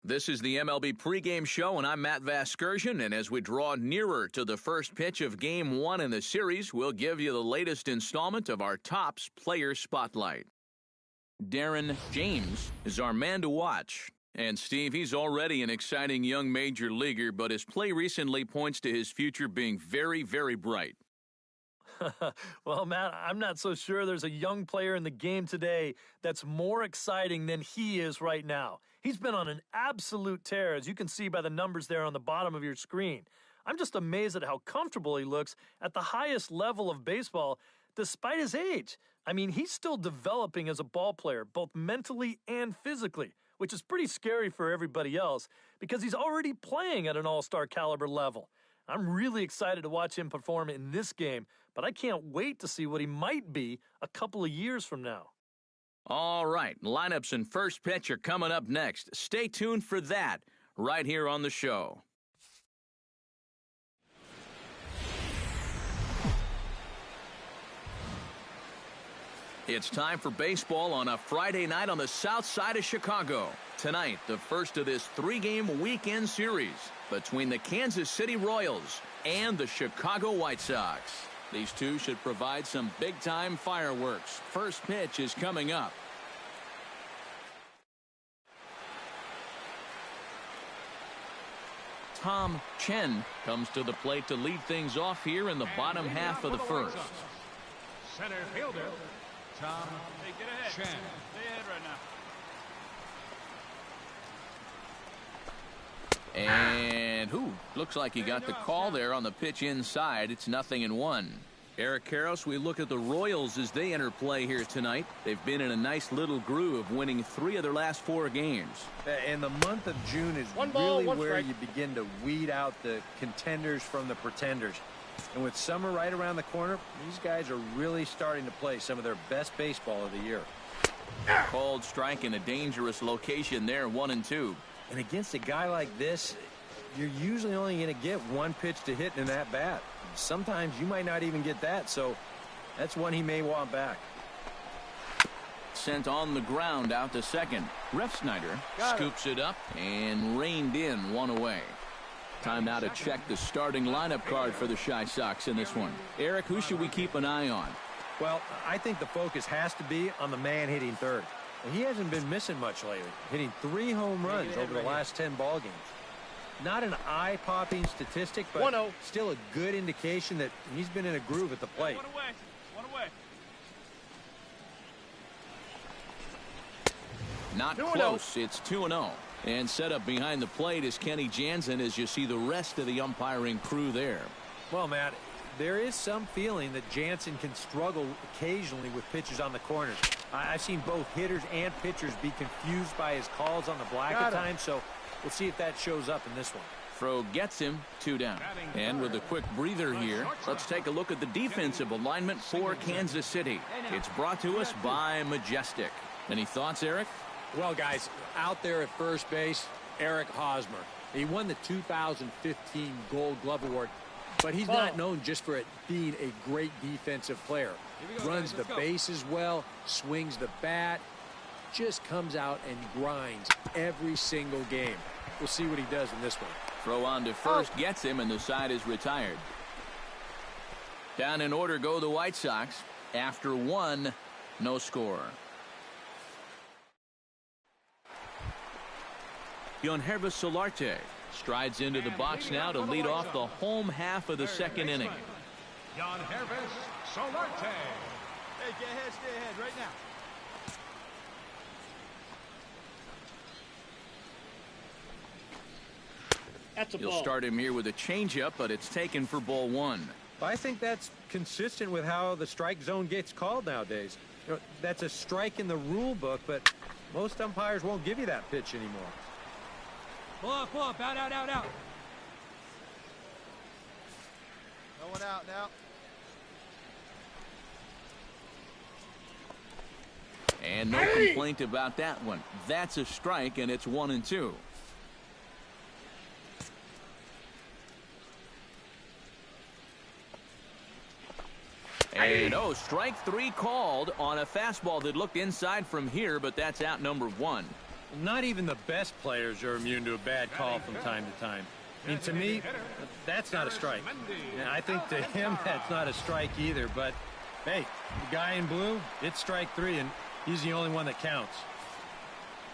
This is the MLB pregame show, and I'm Matt Vasgersian, and as we draw nearer to the first pitch of Game 1 in the series, we'll give you the latest installment of our Topps Player Spotlight. Darren James is our man to watch. And Steve, he's already an exciting young major leaguer, but his play recently points to his future being very, very bright. Well, Matt, I'm not so sure there's a young player in the game today that's more exciting than he is right now. He's been on an absolute tear, as you can see by the numbers there on the bottom of your screen. I'm just amazed at how comfortable he looks at the highest level of baseball, despite his age. I mean, he's still developing as a ball player, both mentally and physically, which is pretty scary for everybody else because he's already playing at an all-star caliber level. I'm really excited to watch him perform in this game, but I can't wait to see what he might be a couple of years from now. All right, lineups and first pitch are coming up next. Stay tuned for that right here on the show. It's time for baseball on a Friday night on the south side of Chicago. Tonight, the first of this three-game weekend series between the Kansas City Royals and the Chicago White Sox. These two should provide some big-time fireworks. First pitch is coming up. Tom Chen comes to the plate to lead things off here in the bottom half of the first. Center fielder, Tom Chen. Stay ahead right now. And looks like he got the call there on the pitch inside. It's 0-1. Eric Karros, we look at the Royals as they enter play here tonight. They've been in a nice little groove, winning 3 of their last 4 games. And the month of June is really where you begin to weed out the contenders from the pretenders. And with summer right around the corner, these guys are really starting to play some of their best baseball of the year. Called strike in a dangerous location there, 1-2. And against a guy like this, you're usually only going to get one pitch to hit in that bat. Sometimes you might not even get that, so that's one he may want back. Sent on the ground out to second. Refsnyder scoops it up and reined in, 1 away. Time now to check the starting lineup card for the Chi Sox in this one. Eric, who should we keep an eye on? Well, I think the focus has to be on the man hitting third. And he hasn't been missing much lately, hitting 3 home runs over the last 10 ball games. Not an eye-popping statistic, but still a good indication that he's been in a groove at the plate. One away. Not close. It's 2-0. And set up behind the plate is Kenny Jansen as you see the rest of the umpiring crew there. Well, Matt, there is some feeling that Jansen can struggle occasionally with pitches on the corners. I've seen both hitters and pitchers be confused by his calls on the black at times, so we'll see if that shows up in this one. Throw gets him, 2 down. And with a quick breather here, let's take a look at the defensive alignment for Kansas City. It's brought to us by Majestic. Any thoughts, Eric? Well, guys, out there at first base, Eric Hosmer. He won the 2015 Gold Glove Award, but he's not known just for it being a great defensive player. Runs the bases well, swings the bat, just comes out and grinds every single game. We'll see what he does in this one. Throw on to first gets him, and the side is retired. Down in order go the White Sox. After 1, no score. Yonhervis Solarte strides into the box now to lead off the home half of the second inning. Yonhervis Solarte. Hey, get ahead, stay ahead right now. You'll start him here with a changeup, but it's taken for ball 1. I think that's consistent with how the strike zone gets called nowadays. You know, that's a strike in the rule book, but most umpires won't give you that pitch anymore. Pull up, out. Going out now. And no complaint about that one. That's a strike, and it's 1-2. And strike 3 called on a fastball that looked inside from here, but that's out number 1. Not even the best players are immune to a bad call from time to time. I mean, to me, that's not a strike. And I think to him, that's not a strike either. But, hey, the guy in blue, it's strike 3, and he's the only one that counts.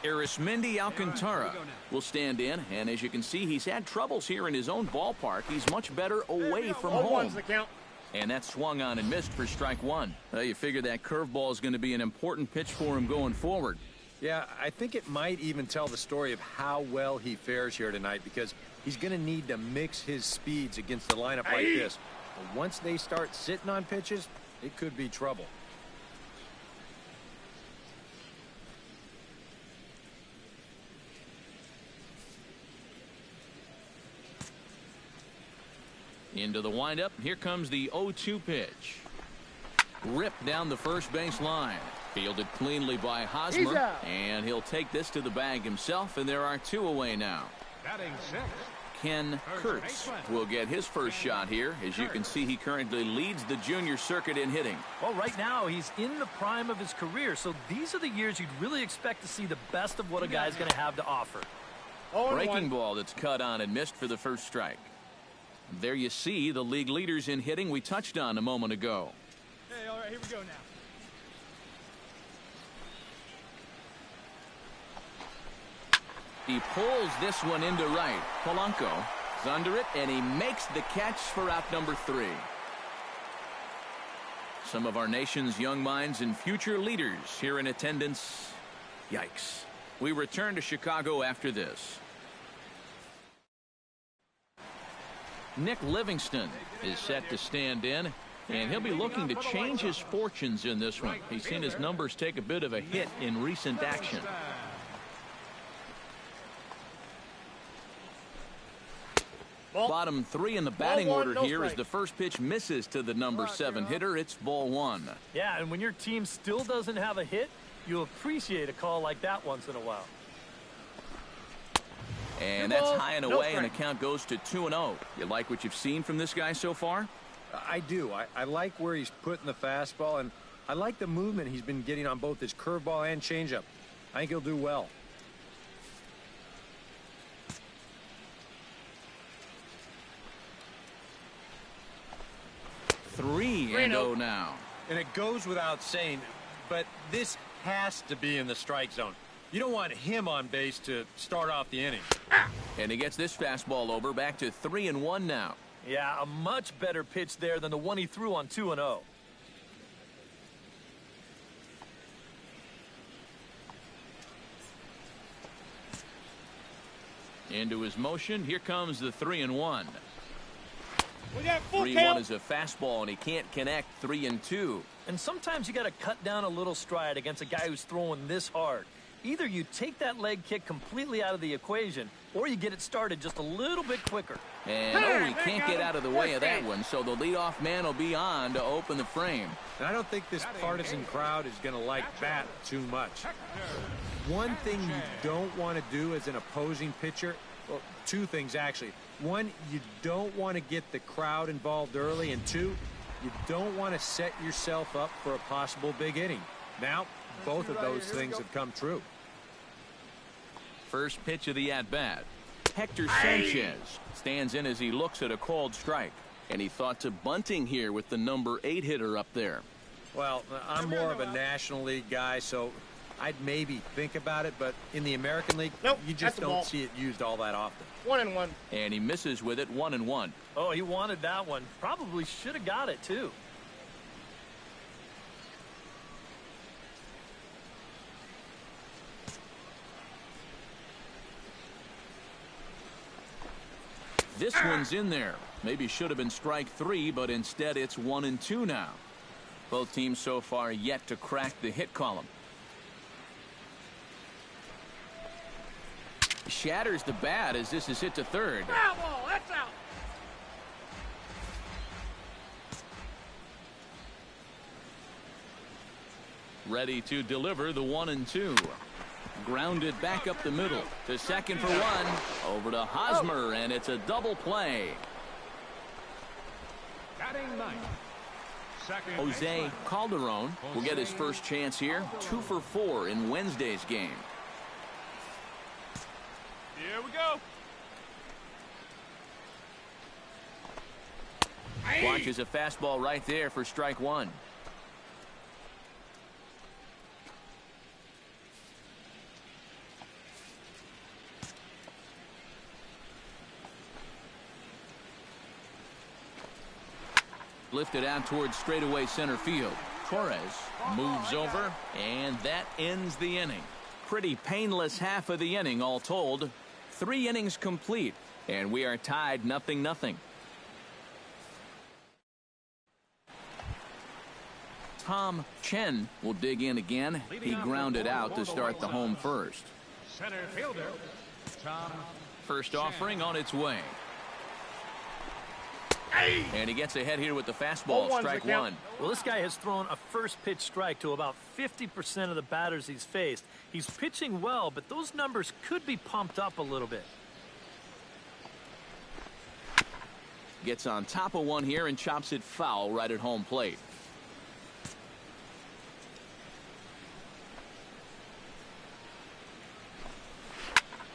Arismendi Alcantara will stand in, and as you can see, he's had troubles here in his own ballpark. He's much better away from home. And that swung on and missed for strike 1. Well, you figure that curveball is going to be an important pitch for him going forward. Yeah, I think it might even tell the story of how well he fares here tonight, because he's going to need to mix his speeds against a lineup like this. But once they start sitting on pitches, it could be trouble. Into the windup. Here comes the 0-2 pitch. Ripped down the first base line. Fielded cleanly by Hosmer, and he'll take this to the bag himself, and there are 2 away now. Batting 6. Ken Kurtz will get his first shot here. As you can see, he currently leads the junior circuit in hitting. Well, right now, he's in the prime of his career, so these are the years you'd really expect to see the best of what a guy's going to have to offer. Breaking ball that's cut on and missed for the first strike. There you see the league leaders in hitting we touched on a moment ago. Hey, all right, here we go now. He pulls this one into right. Polanco is under it, and he makes the catch for out number 3. Some of our nation's young minds and future leaders here in attendance. Yikes. We return to Chicago after this. Nick Livingston is set to stand in, and he'll be looking to change his fortunes in this one. He's seen his numbers take a bit of a hit in recent action. Bottom 3 in the batting order here as the first pitch misses to the number 7 hitter. It's ball 1. Yeah, and when your team still doesn't have a hit, you appreciate a call like that once in a while. And that's high and away, and the count goes to 2-0. You like what you've seen from this guy so far? I do. I like where he's putting the fastball, and I like the movement he's been getting on both his curveball and changeup. I think he'll do well. Three and 0 now. And it goes without saying, but this has to be in the strike zone. You don't want him on base to start off the inning. And he gets this fastball over, back to 3-1 now. Yeah, a much better pitch there than the one he threw on 2-0. Into his motion. Here comes the 3-1. We got full 3-1 is a fastball, and he can't connect. 3-2. And sometimes you got to cut down a little stride against a guy who's throwing this hard. Either you take that leg kick completely out of the equation, or you get it started just a little bit quicker. And he can't get out of the way of that one, so the leadoff man will be on to open the frame. And I don't think this partisan crowd is going to like that too much. One thing you don't want to do as an opposing pitcher, well, 2 things actually. 1, you don't want to get the crowd involved early, and 2, you don't want to set yourself up for a possible big inning. Now, both of those things have come true. First pitch of the at-bat. Hector Sanchez stands in as he looks at a called strike. And he thought to bunting here with the number 8 hitter up there. Well, I'm more of a National League guy, so I'd maybe think about it. But in the American League, you just don't see it used all that often. 1-1. And he misses with it. 1-1. Oh, he wanted that one. Probably should have got it, too. This one's in there. Maybe should have been strike 3, but instead it's 1-2 now. Both teams so far yet to crack the hit column. Shatters the bat as this is hit to third. Foul ball, that's out. Ready to deliver the 1-2. Grounded back up the middle to second for 1. Over to Hosmer, and it's a double play. Batting 9th. Second Jose baseman. Calderon will get his first chance here. 2 for 4 in Wednesday's game. we go. Watches a fastball right there for strike one. Lifted out towards straightaway center field. Torres moves over, and that ends the inning. Pretty painless half of the inning all told. 3 innings complete, and we are tied 0-0. Tom Chen will dig in again. He grounded out to start the home first. Center fielder, Tom. First offering on its way. And he gets ahead here with the fastball, strike one. Well, this guy has thrown a first pitch strike to about 50% of the batters he's faced. He's pitching well, but those numbers could be pumped up a little bit. Gets on top of one here and chops it foul right at home plate.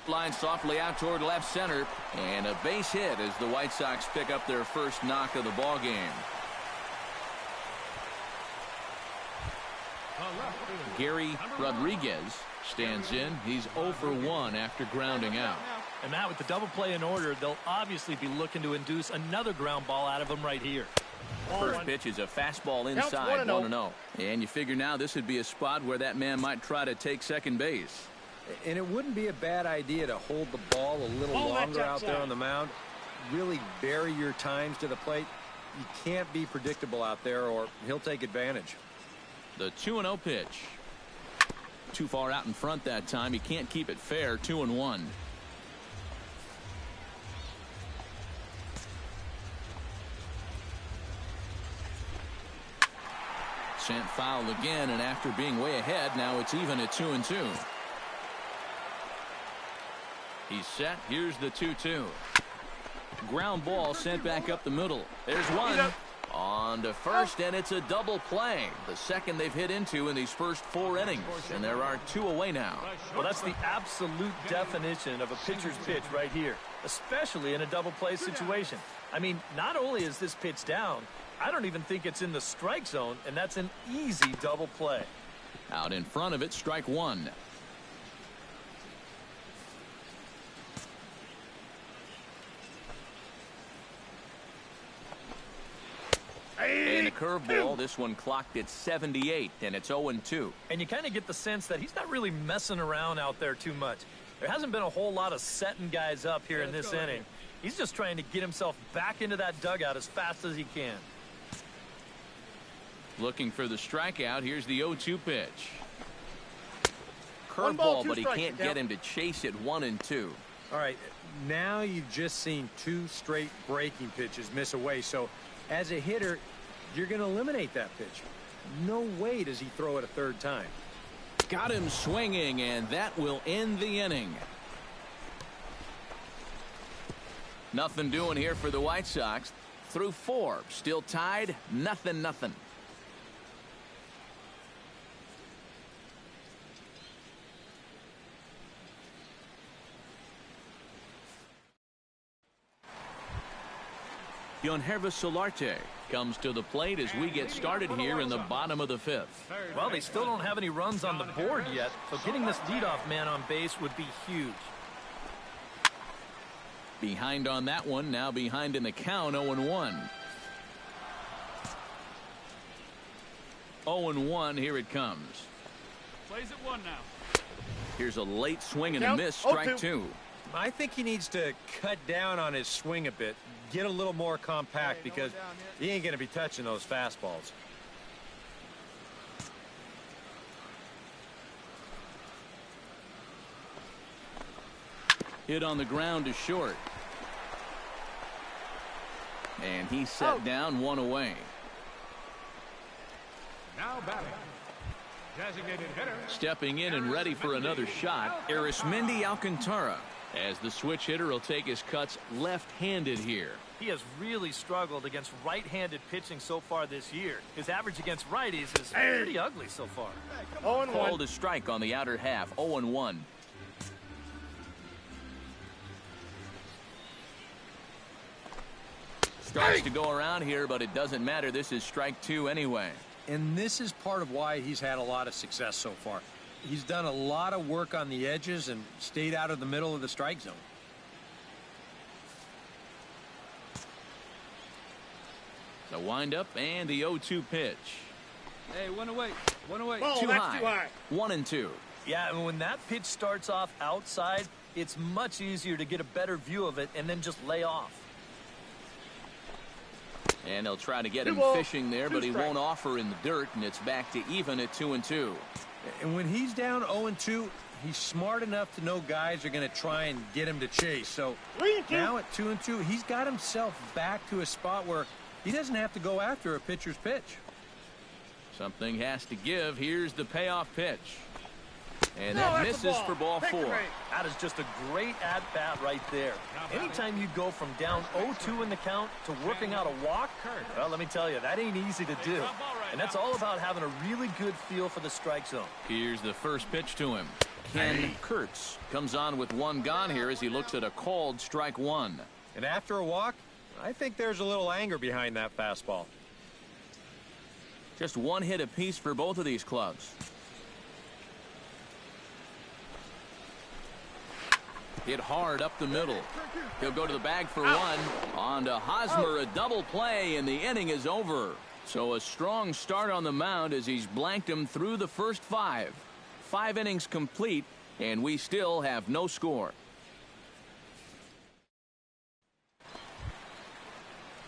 Line softly out toward left center, and a base hit as the White Sox pick up their first knock of the ball game. Gary Rodriguez stands in. He's 0 for 1 after grounding out. And Matt, with the double play in order, they'll obviously be looking to induce another ground ball out of him right here. First pitch is a fastball inside, 1-0. And you figure now this would be a spot where that man might try to take second base. And it wouldn't be a bad idea to hold the ball a little longer out there on the mound. Really vary your times to the plate. You can't be predictable out there or he'll take advantage. The 2-0 pitch. Too far out in front that time. He can't keep it fair. 2-1. Sent foul again, and after being way ahead, now it's even at 2-2. He's set. Here's the 2-2. Ground ball sent back up the middle. There's one. On to first, and it's a double play. The second they've hit into in these first 4 innings, and there are 2 away now. Well, that's the absolute definition of a pitcher's pitch right here, especially in a double play situation. I mean, not only is this pitch down, I don't even think it's in the strike zone, and that's an easy double play. Out in front of it, strike one. And a curveball. This one clocked at 78, and it's 0-2. And you kind of get the sense that he's not really messing around out there too much. There hasn't been a whole lot of setting guys up here in this inning. He's just trying to get himself back into that dugout as fast as he can. Looking for the strikeout. Here's the 0-2 pitch. Curveball, but he can't get him to chase it. 1-2. All right, now you've just seen 2 straight breaking pitches miss away. So as a hitter, you're going to eliminate that pitch. No way does he throw it a third time. Got him swinging, and that will end the inning. Nothing doing here for the White Sox. Through 4, still tied, 0-0. Hervis Solarte comes to the plate as we get started here in the bottom of the 5th. Well, they still don't have any runs on the board yet, so getting this leadoff man on base would be huge. Behind on that one, now behind in the count, 0-1. 0-1, here it comes. Plays at 1 now. Here's a late swing and a miss, strike 2. I think he needs to cut down on his swing a bit. Get a little more compact because he ain't going to be touching those fastballs. Hit on the ground to short. And he's set down, 1 away. Now batting. Designated hitter. Stepping in and ready for another shot, Arismendi Alcantara. As the switch hitter will take his cuts left-handed here. He has really struggled against right-handed pitching so far this year. His average against righties is pretty ugly so far. 0-1. Called a strike on the outer half, 0-1. Starts to go around here, but it doesn't matter. This is strike 2 anyway. And this is part of why he's had a lot of success so far. He's done a lot of work on the edges and stayed out of the middle of the strike zone. The windup and the 0-2 pitch. Hey, one away. One away. Ball, Too that's high. too high. 1-2. Yeah, and when that pitch starts off outside, it's much easier to get a better view of it and then just lay off. And they'll try to get Two him ball, fishing there, two but he strikes. won't offer in the dirt, and it's back to even at 2-2. And when he's down 0-2, he's smart enough to know guys are going to try and get him to chase. So 3-2. now at 2-2, he's got himself back to a spot where he doesn't have to go after a pitcher's pitch. Something has to give. Here's the payoff pitch. And No, that that's a misses ball. for ball Take the 4. bait. That is just a great at-bat right there. Anytime you go from down 0-2 in the count to working out a walk, well, let me tell you, that ain't easy to do. And that's all about having a really good feel for the strike zone. Here's the first pitch to him. Ken Kurtz comes on with one gone here as he looks at a called strike 1. And after a walk, I think there's a little anger behind that fastball. Just one hit apiece for both of these clubs. Hit hard up the middle. He'll go to the bag for one. On to Hosmer, a double play, and the inning is over. So a strong start on the mound as he's blanked him through the first 5. 5 innings complete, and we still have no score.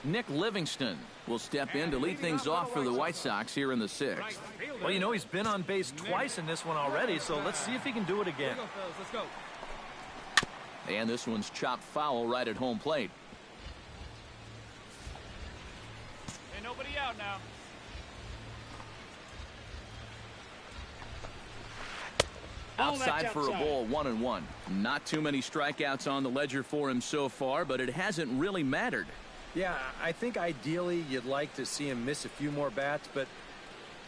Nick Livingston will step in to lead things off for the White Sox here in the 6th. Well, you know, he's been on base twice in this one already, so let's see if he can do it again. Let's go. And this one's chopped foul right at home plate. Ain't nobody out now. Outside for a ball, 1-1. Not too many strikeouts on the ledger for him so far, but it hasn't really mattered. Yeah, I think ideally you'd like to see him miss a few more bats, but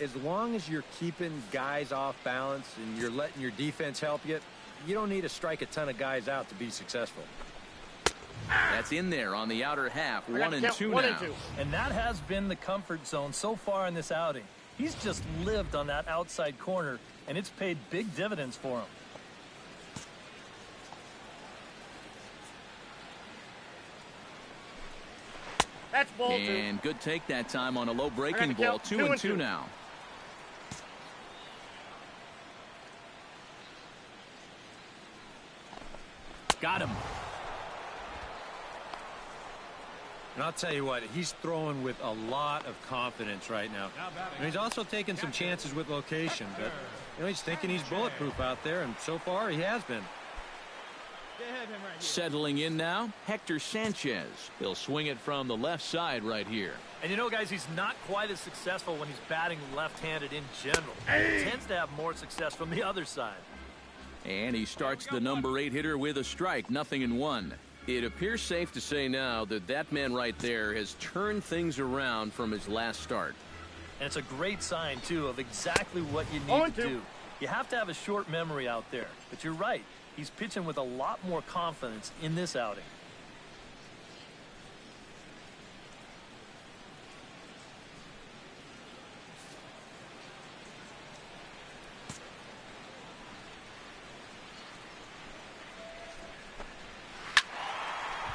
as long as you're keeping guys off balance and you're letting your defense help you don't need to strike a ton of guys out to be successful. That's in there on the outer half. 1-2 1 now. and 2. And that has been the comfort zone so far in this outing. He's just lived on that outside corner, and it's paid big dividends for him. That's ball 2. And good take that time on a low breaking I got ball. to count 2-2 2-2 now. Got him. And I'll tell you what, he's throwing with a lot of confidence right now. And he's also taking some chances with location, but he's thinking he's bulletproof out there, and so far he has been. Settling in now, Hector Sanchez. He'll swing it from the left side right here. And you know, guys, he's not quite as successful when he's batting left-handed in general. He tends to have more success from the other side. And he starts the number 8 hitter with a strike, 0-1. It appears safe to say now that that man right there has turned things around from his last start. And it's a great sign, too, of exactly what you need to do. You have to have a short memory out there. But you're right. He's pitching with a lot more confidence in this outing.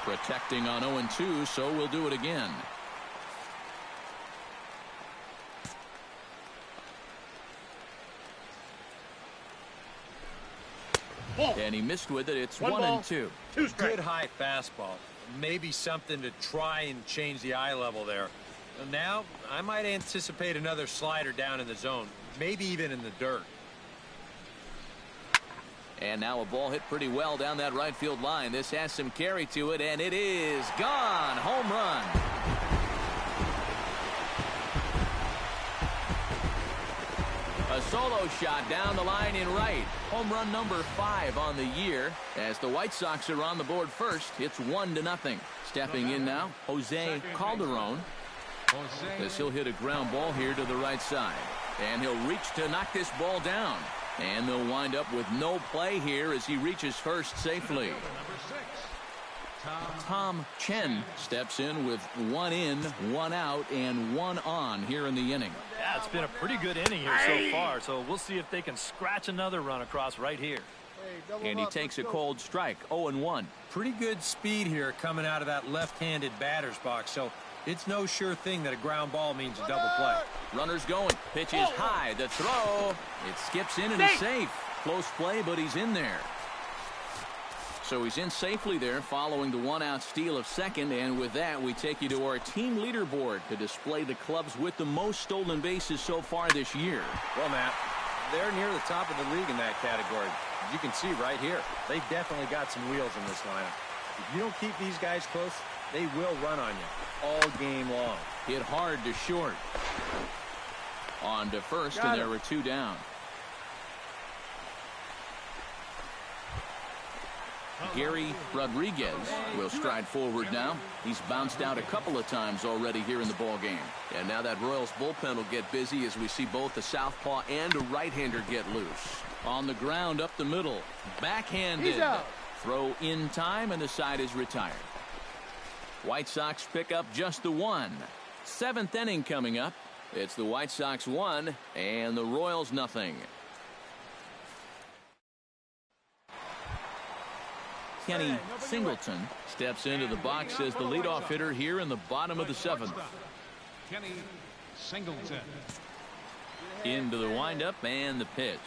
Protecting on 0-2, so we'll do it again. Ball. And he missed with it. It's One ball, 1-2. 2 Good strikes. high fastball. Maybe something to try and change the eye level there. And now I might anticipate another slider down in the zone, maybe even in the dirt. And now a ball hit pretty well down that right field line. This has some carry to it, and it is gone. Home run. A solo shot down the line in right. Home run number 5 on the year. As the White Sox are on the board first, it's 1-0. Stepping in now, Jose Calderon. As he'll hit a ground ball here to the right side. And he'll reach to knock this ball down. And they'll wind up with no play here as he reaches first safely. Tom Chen steps in with 1 in, 1 out, and 1 on here in the inning. Yeah, it's been a pretty good inning here so far, so we'll see if they can scratch another run across right here. And he takes a cold strike, 0-1. Pretty good speed here coming out of that left-handed batter's box, so it's no sure thing that a ground ball means a double play. Runners going. Pitch is high. The throw. It skips in and is safe. Close play, but he's in there. So he's in safely there following the 1-out steal of second. And with that, we take you to our team leaderboard to display the clubs with the most stolen bases so far this year. Well, Matt, they're near the top of the league in that category. You can see right here, they definitely got some wheels in this lineup. If you don't keep these guys close, they will run on you all game long. Hit hard to short. On to first, and there were 2 down. Gary Rodriguez will stride forward now. He's bounced out a couple of times already here in the ball game. And now that Royals bullpen will get busy as we see both the southpaw and a right-hander get loose. On the ground up the middle. Backhanded. Throw in time, and the side is retired. White Sox pick up just the 1. 7th inning coming up. It's the White Sox 1 and the Royals nothing. Kenny Singleton steps into the box as the leadoff hitter here in the bottom of the 7th. Kenny Singleton. Into the windup and the pitch.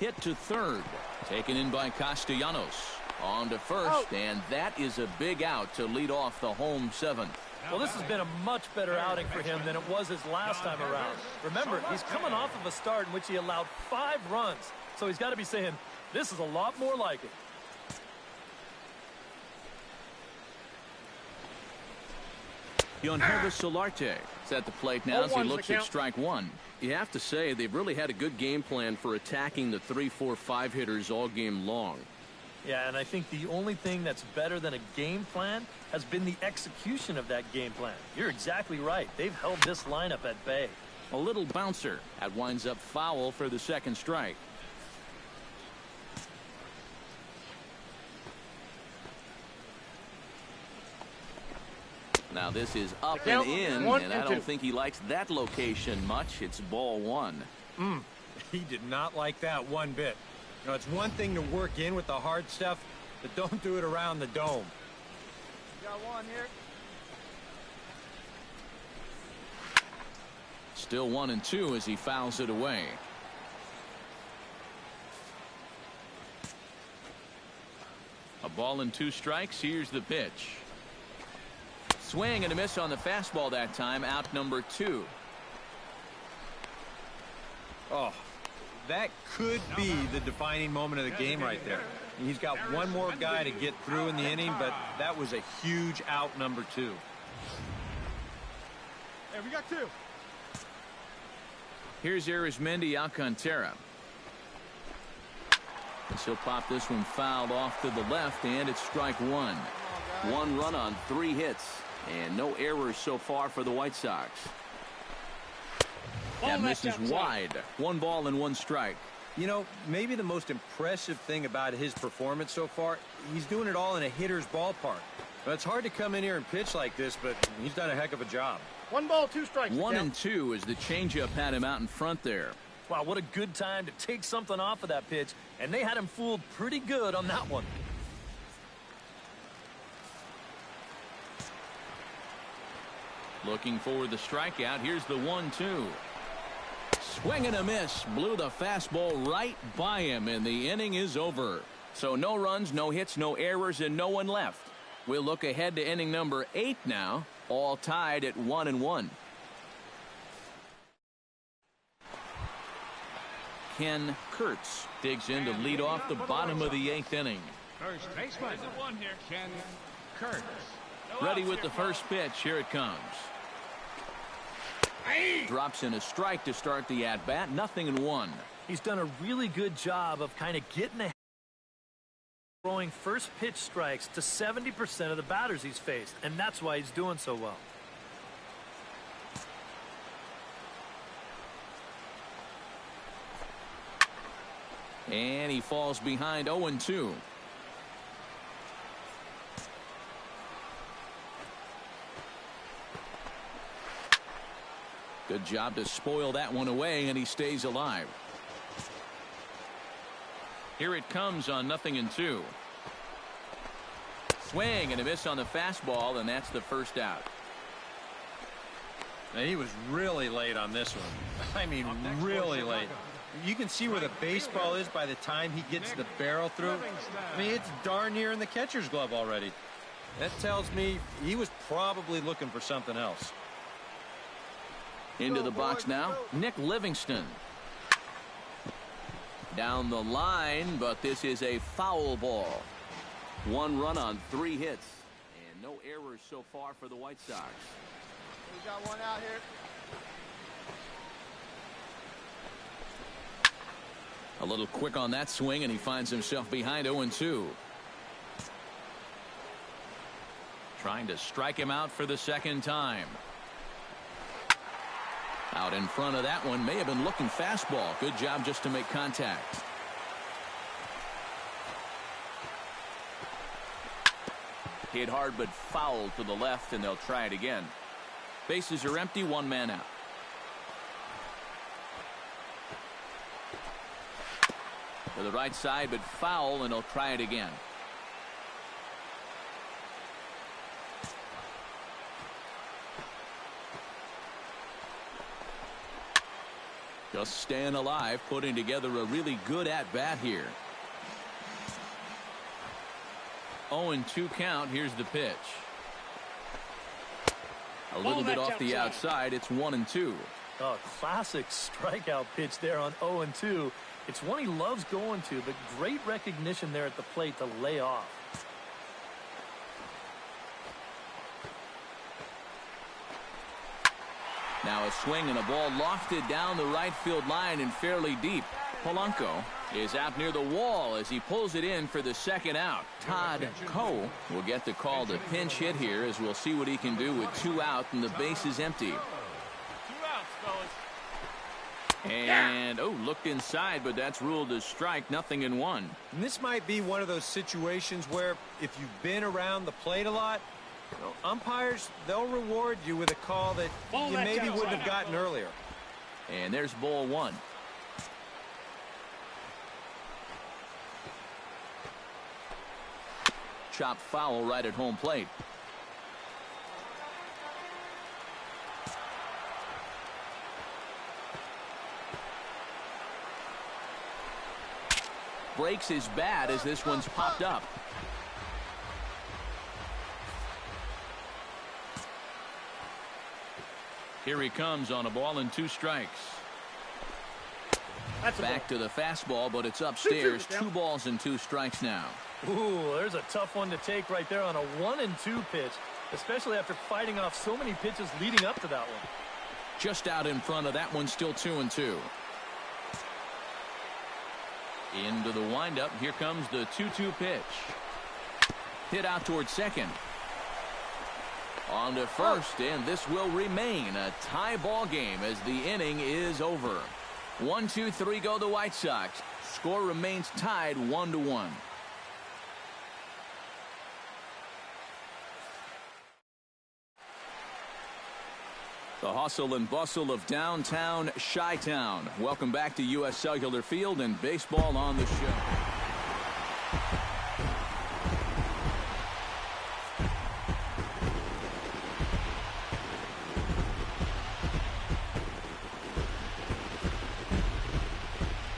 Hit to third. Taken in by Castellanos. On to first, and that is a big out to lead off the home 7th. Well, this has been a much better outing for him than it was his last time around. Remember, he's coming off of a start in which he allowed 5 runs. So he's got to be saying, this is a lot more like it. Yonhervis Solarte is at the plate now as he looks at strike 1. You have to say they've really had a good game plan for attacking the 3, 4, 5 hitters all game long. Yeah, and I think the only thing that's better than a game plan has been the execution of that game plan. You're exactly right. They've held this lineup at bay. A little bouncer. That winds up foul for the 2nd strike. Now this is up and in, and I don't think he likes that location much. It's ball 1. He did not like that one bit. You know, it's one thing to work in with the hard stuff, but don't do it around the dome. Got 1 here. Still 1-2 as he fouls it away. A ball and 2 strikes. Here's the pitch. Swing and a miss on the fastball that time. Out number 2. Oh, that could be the defining moment of the game right there. He's got one more guy to get through in the inning, but that was a huge out, number 2. Hey, we got 2. Here's Arismendi Alcantara. And he'll pop this one fouled off to the left, and it's strike 1. 1 run on 3 hits, and no errors so far for the White Sox. That misses wide. 1 ball and 1 strike. You know, maybe the most impressive thing about his performance so far, he's doing it all in a hitter's ballpark. But it's hard to come in here and pitch like this, but he's done a heck of a job. 1 ball, 2 strikes. 1-2 as the changeup had him out in front there. Wow, what a good time to take something off of that pitch, and they had him fooled pretty good on that one. Looking for the strikeout. Here's the 1-2. Swing and a miss. Blew the fastball right by him, and the inning is over. So no runs, no hits, no errors, and no one left. We'll look ahead to inning number 8 now, all tied at 1-1. Ken Kurtz digs in to lead off the bottom of the 8th inning. First baseman. There's a 1 here. Ken Kurtz. Ready with the first pitch. Here it comes. Drops in a strike to start the at-bat. 0-1. He's done a really good job of kind of getting ahead, throwing first pitch strikes to 70% of the batters he's faced, and that's why he's doing so well. And he falls behind 0-2. Good job to spoil that one away, and he stays alive. Here it comes on 0-2. Swing and a miss on the fastball, and that's the first out. Now, he was really late on this one. I mean, really late. You can see where the baseball is by the time he gets the barrel through. I mean, it's darn near in the catcher's glove already. That tells me he was probably looking for something else. Into the box now, Nick Livingston. Down the line, but this is a foul ball. 1 run on 3 hits, and no errors so far for the White Sox. We got one out here. A little quick on that swing, and he finds himself behind 0-2. Trying to strike him out for the second time. Out in front of that one, may have been looking fastball. Good job just to make contact. Hit hard but foul to the left, and they'll try it again. Bases are empty, 1 man out. To the right side, but foul, and he'll try it again. Just staying alive, putting together a really good at-bat here. 0-2 count. Here's the pitch. A little bit off the outside. It's 1-2. Oh, classic strikeout pitch there on 0-2. It's one he loves going to, but great recognition there at the plate to lay off. Now a swing and a ball lofted down the right field line and fairly deep. Polanco is out near the wall as he pulls it in for the second out. Todd Coe will get the call to pinch hit here, as we'll see what he can do with 2 out and the base is empty. 2 outs, fellas. And looked inside, but that's ruled as strike. 0-1. And this might be one of those situations where if you've been around the plate a lot, umpires, they'll reward you with a call that you maybe wouldn't have gotten earlier. And there's ball 1. Chopped foul right at home plate. Breaks his bat as this one's popped up. Here he comes on a ball and 2 strikes. Back to the fastball, but it's upstairs. 2 balls and 2 strikes now. Ooh, there's a tough one to take right there on a 1-2 pitch, especially after fighting off so many pitches leading up to that one. Just out in front of that one, still 2-2. Into the windup. Here comes the 2-2 pitch. Hit out towards second. On to first, and this will remain a tie ball game as the inning is over. 1-2-3 go the White Sox. Score remains tied 1-1. The hustle and bustle of downtown Chi-Town. Welcome back to U.S. Cellular Field and baseball on the show.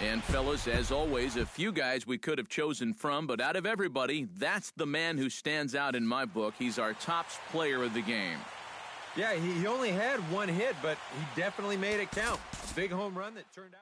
And fellas, as always, a few guys we could have chosen from, but out of everybody, that's the man who stands out in my book. He's our top player of the game. Yeah, he only had 1 hit, but he definitely made it count. A big home run that turned out